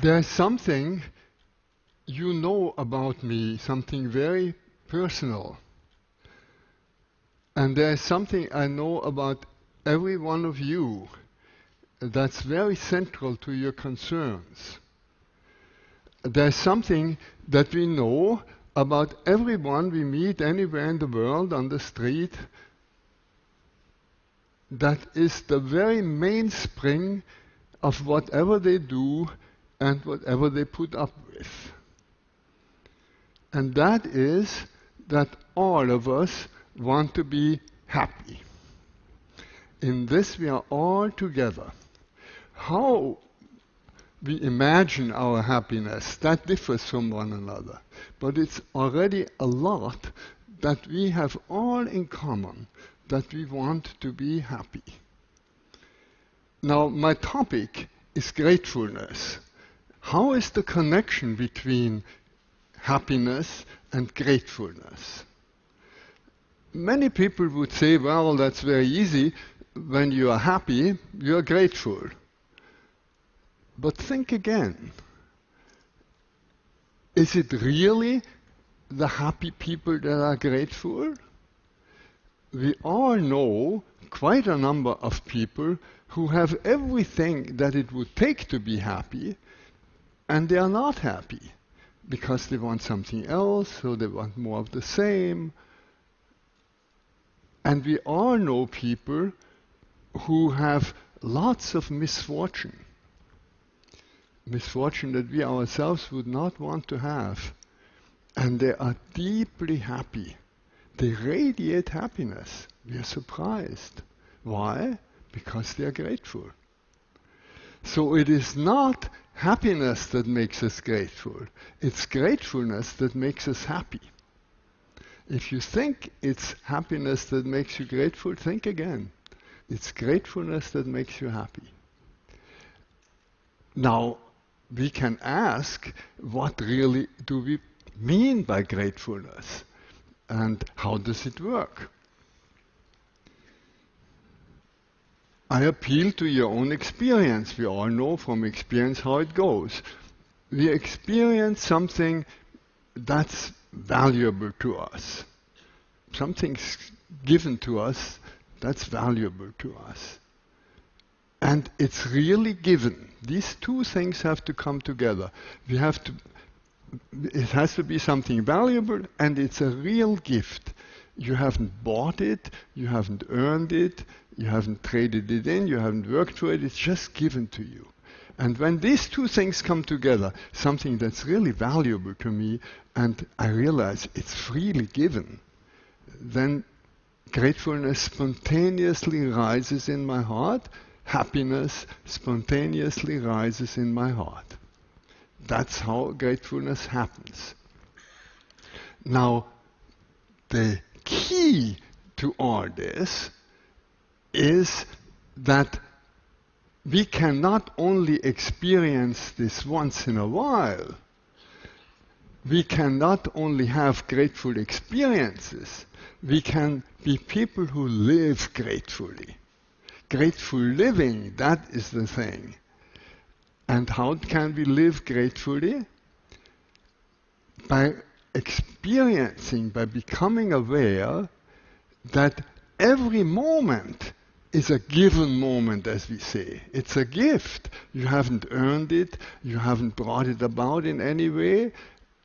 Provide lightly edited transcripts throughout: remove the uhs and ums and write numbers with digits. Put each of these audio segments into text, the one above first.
There's something you know about me, something very personal. And there's something I know about every one of you that's very central to your concerns. There's something that we know about everyone we meet anywhere in the world on the street that is the very mainspring of whatever they do and whatever they put up with. And that is that all of us want to be happy. In this we are all together. How we imagine our happiness, that differs from one another. But it's already a lot that we have all in common, that we want to be happy. Now, my topic is gratefulness. How is the connection between happiness and gratefulness? Many people would say, well, that's very easy. When you are happy, you are grateful. But think again. Is it really the happy people that are grateful? We all know quite a number of people who have everything that it would take to be happy, and they are not happy because they want something else, or they want more of the same. And we all know people who have lots of misfortune. Misfortune that we ourselves would not want to have. And they are deeply happy. They radiate happiness. We are surprised. Why? Because they are grateful. So it is not happiness that makes us grateful. It's gratefulness that makes us happy. If you think it's happiness that makes you grateful, think again. It's gratefulness that makes you happy. Now, we can ask, what really do we mean by gratefulness? And how does it work? I appeal to your own experience. We all know from experience how it goes. We experience something that's valuable to us. Something's given to us that's valuable to us. And it's really given. These two things have to come together. It has to be something valuable, and it's a real gift. You haven't bought it, you haven't earned it, you haven't traded it in, you haven't worked for it, it's just given to you. And when these two things come together, something that's really valuable to me, and I realize it's freely given, then gratefulness spontaneously rises in my heart, happiness spontaneously rises in my heart. That's how gratefulness happens. Now, the key to all this is that we can not only experience this once in a while, we can not only have grateful experiences, we can be people who live gratefully. Grateful living, that is the thing. And how can we live gratefully? By experiencing, by becoming aware that every moment is a given moment, as we say. It's a gift. You haven't earned it, you haven't brought it about in any way.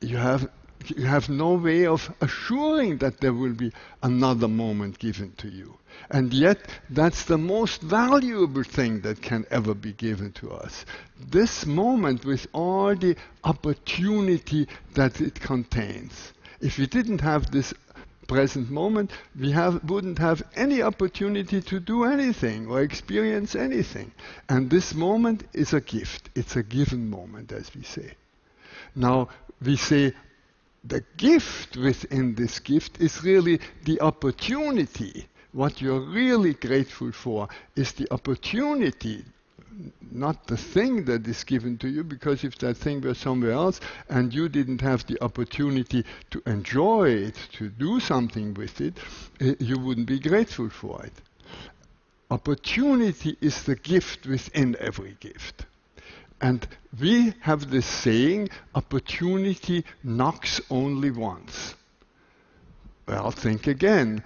You have no way of assuring that there will be another moment given to you. And yet, that's the most valuable thing that can ever be given to us. This moment with all the opportunity that it contains. If we didn't have this present moment, we wouldn't have any opportunity to do anything or experience anything. And this moment is a gift. It's a given moment, as we say. Now, we say the gift within this gift is really the opportunity. What you're really grateful for is the opportunity, not the thing that is given to you, because if that thing were somewhere else and you didn't have the opportunity to enjoy it, to do something with it, you wouldn't be grateful for it. Opportunity is the gift within every gift. And we have this saying, opportunity knocks only once. Well, think again.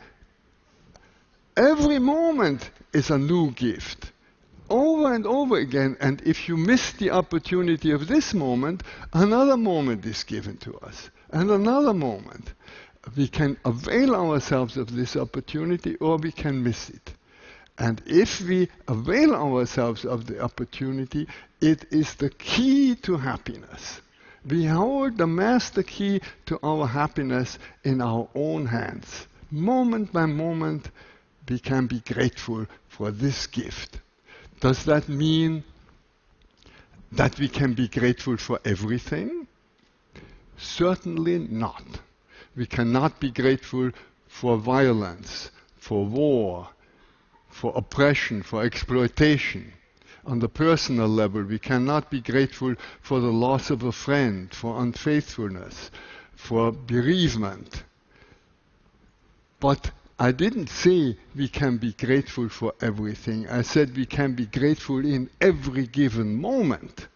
Every moment is a new gift. Over and over again, and if you miss the opportunity of this moment, another moment is given to us, and another moment. We can avail ourselves of this opportunity, or we can miss it. And if we avail ourselves of the opportunity, it is the key to happiness. We hold the master key to our happiness in our own hands. Moment by moment, we can be grateful for this gift. Does that mean that we can be grateful for everything? Certainly not. We cannot be grateful for violence, for war, for oppression, for exploitation. On the personal level, we cannot be grateful for the loss of a friend, for unfaithfulness, for bereavement. But I didn't say we can be grateful for everything. I said we can be grateful in every given moment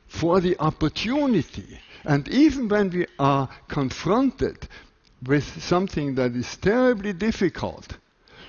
for the opportunity. And even when we are confronted with something that is terribly difficult,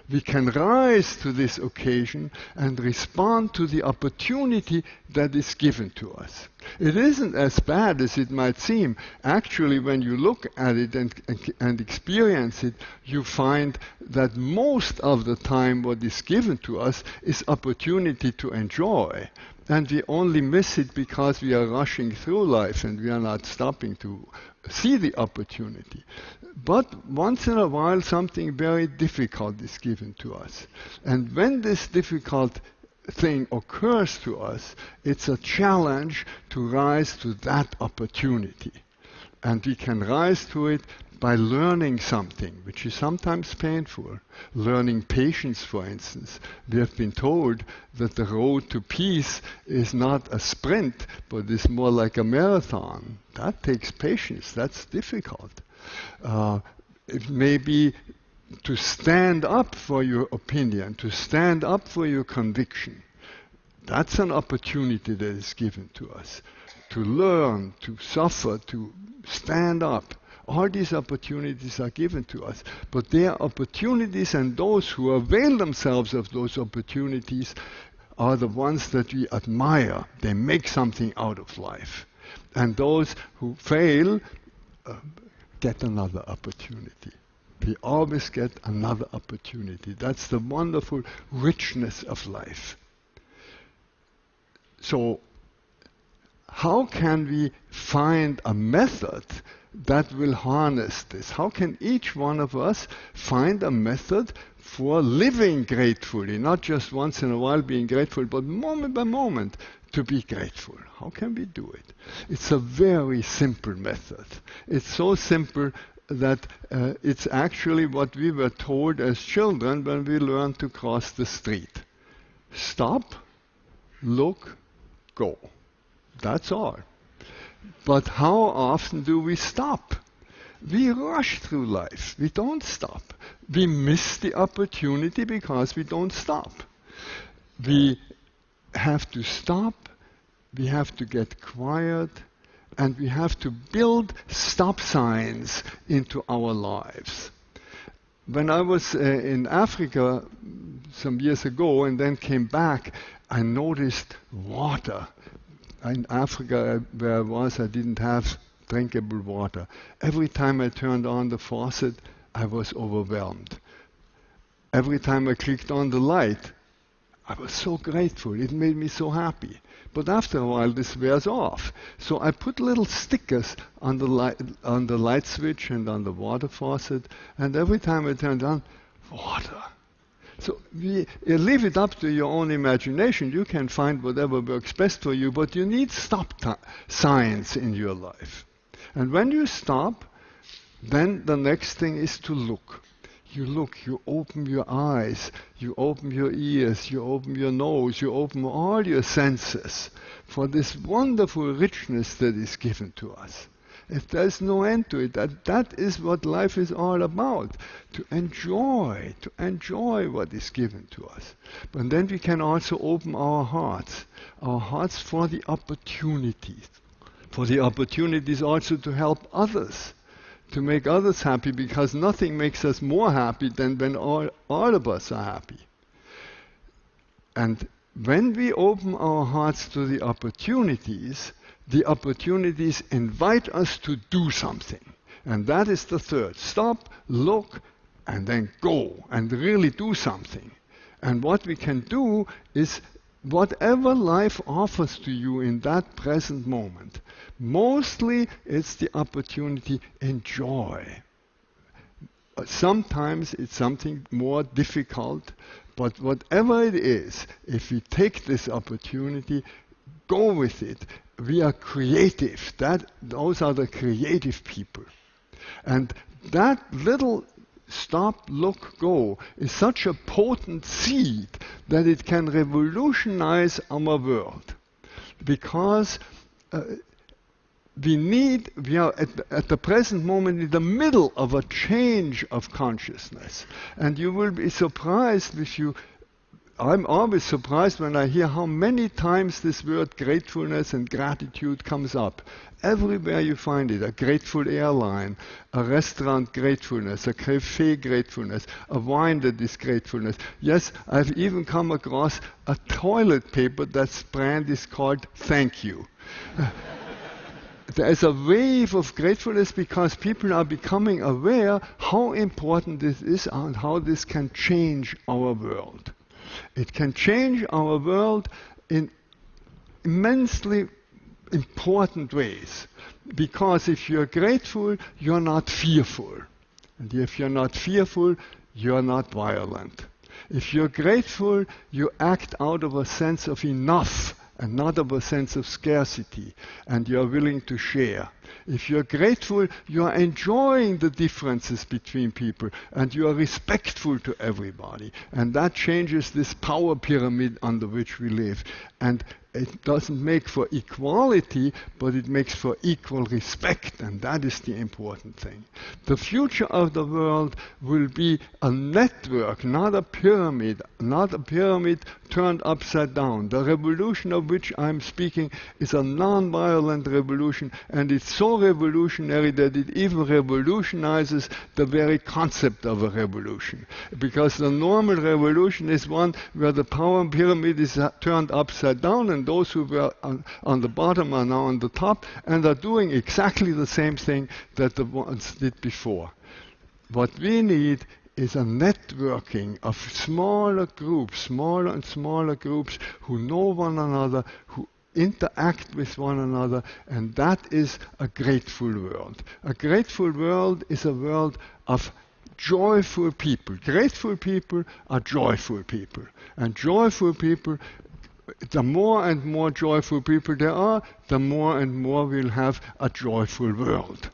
we can rise to this occasion and respond to the opportunity that is given to us. It isn't as bad as it might seem. Actually, when you look at it and experience it, you find that most of the time what is given to us is opportunity to enjoy. And we only miss it because we are rushing through life and we are not stopping to see the opportunity. But once in a while something very difficult is given to us. And when this difficult thing occurs to us, it's a challenge to rise to that opportunity. And we can rise to it by learning something, which is sometimes painful. Learning patience, for instance. We have been told that the road to peace is not a sprint, but is more like a marathon. That takes patience. That's difficult. It may be to stand up for your opinion, to stand up for your conviction. That's an opportunity that is given to us. To learn, to suffer, to stand up. All these opportunities are given to us. But they are opportunities, and those who avail themselves of those opportunities are the ones that we admire. They make something out of life. And those who fail get another opportunity. We always get another opportunity. That's the wonderful richness of life. So, how can we find a method that will harness this? How can each one of us find a method for living gratefully, not just once in a while being grateful, but moment by moment to be grateful? How can we do it? It's a very simple method. It's so simple that it's actually what we were told as children when we learned to cross the street. Stop, look, go. That's all. But how often do we stop? We rush through life. We don't stop. We miss the opportunity because we don't stop. We have to stop, we have to get quiet, and we have to build stop signs into our lives. When I was in Africa some years ago and then came back, I noticed water. In Africa, where I was, I didn't have drinkable water. Every time I turned on the faucet, I was overwhelmed. Every time I clicked on the light, I was so grateful. It made me so happy. But after a while, this wears off. So I put little stickers on the light switch and on the water faucet, and every time I turned on, water. So you leave it up to your own imagination. You can find whatever works best for you, but you need stop signs in your life. And when you stop, then the next thing is to look. You look, you open your eyes, you open your ears, you open your nose, you open all your senses for this wonderful richness that is given to us. if there's no end to it. That is what life is all about, to enjoy what is given to us. But then we can also open our hearts for the opportunities. For the opportunities also to help others, to make others happy, because nothing makes us more happy than when all of us are happy. And when we open our hearts to the opportunities invite us to do something. And that is the third. Stop, look, and then go, and really do something. And what we can do is whatever life offers to you in that present moment. Mostly it's the opportunity, enjoy. Sometimes it's something more difficult, but whatever it is, if we take this opportunity, go with it. We are creative. Those are the creative people. And that little stop, look, go is such a potent seed that it can revolutionize our world. Because we are at the present moment in the middle of a change of consciousness. And you will be surprised I'm always surprised when I hear how many times this word gratefulness and gratitude comes up. Everywhere you find it, a grateful airline, a restaurant gratefulness, a cafe gratefulness, a wine that is gratefulness. Yes, I've even come across a toilet paper that's brand is called thank you. There is a wave of gratefulness because people are becoming aware how important this is and how this can change our world. It can change our world in immensely important ways. Because if you're grateful, you're not fearful. And if you're not fearful, you're not violent. If you're grateful, you act out of a sense of enough and not of a sense of scarcity, and you're willing to share. If you're grateful, you are enjoying the differences between people, and you are respectful to everybody. And that changes this power pyramid under which we live. And it doesn't make for equality, but it makes for equal respect, and that is the important thing. The future of the world will be a network, not a pyramid turned upside down. The revolution of which I'm speaking is a non-violent revolution, and it's so revolutionary that it even revolutionizes the very concept of a revolution. Because the normal revolution is one where the power pyramid is turned upside down, and those who were on the bottom are now on the top, and are doing exactly the same thing that the ones did before. What we need is a networking of smaller and smaller groups who know one another, who interact with one another, and that is a grateful world. A grateful world is a world of joyful people. Grateful people are joyful people. And joyful people, the more and more joyful people there are, the more and more we'll have a joyful world.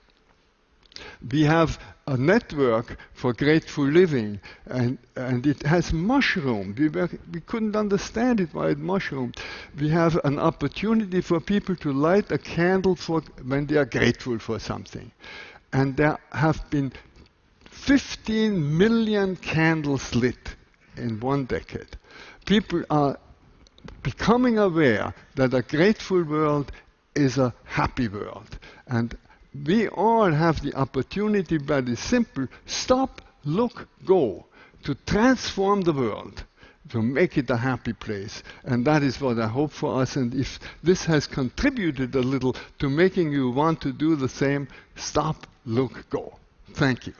We have a network for grateful living, and it has mushroomed. We couldn't understand it why it mushroomed. We have an opportunity for people to light a candle when they are grateful for something. And there have been 15 million candles lit in 1 decade. People are becoming aware that a grateful world is a happy world. And we all have the opportunity, very simple, stop, look, go, to transform the world, to make it a happy place. And that is what I hope for us. And if this has contributed a little to making you want to do the same, stop, look, go. Thank you.